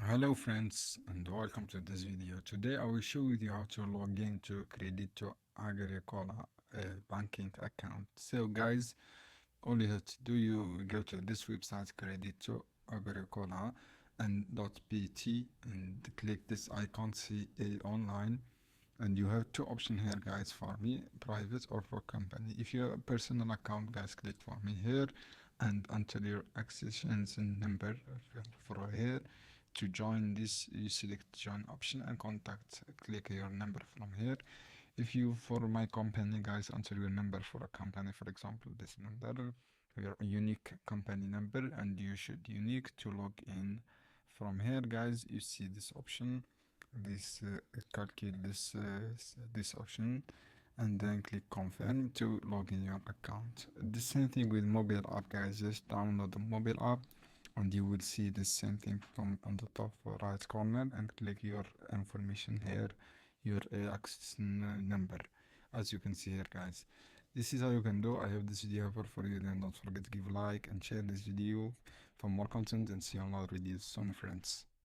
Hello friends and welcome to this video. Today I will show you how to log into Credito Agricola banking account. So guys, all you have to do, you go to this website Credito Agricola and .pt and click this icon CA online, and you have two options here guys, for me private or for company. If you have a personal account guys, click for me here and enter your accessions and number for here. To join this, you select join option and contact, click your number from here. If you for my company guys, enter your number for a company, for example this number, your unique company number, and you should unique to log in. From here guys, you see this option, this calculate this option, and then click confirm to log in your account. The same thing with mobile app guys, just download the mobile app and you will see the same thing from on the top right corner, and click your information here, your access number, as you can see here guys. This is how you can do. I hope this video helpful for you. Then don't forget to give a like and share this video for more content, and see you on other videos soon friends.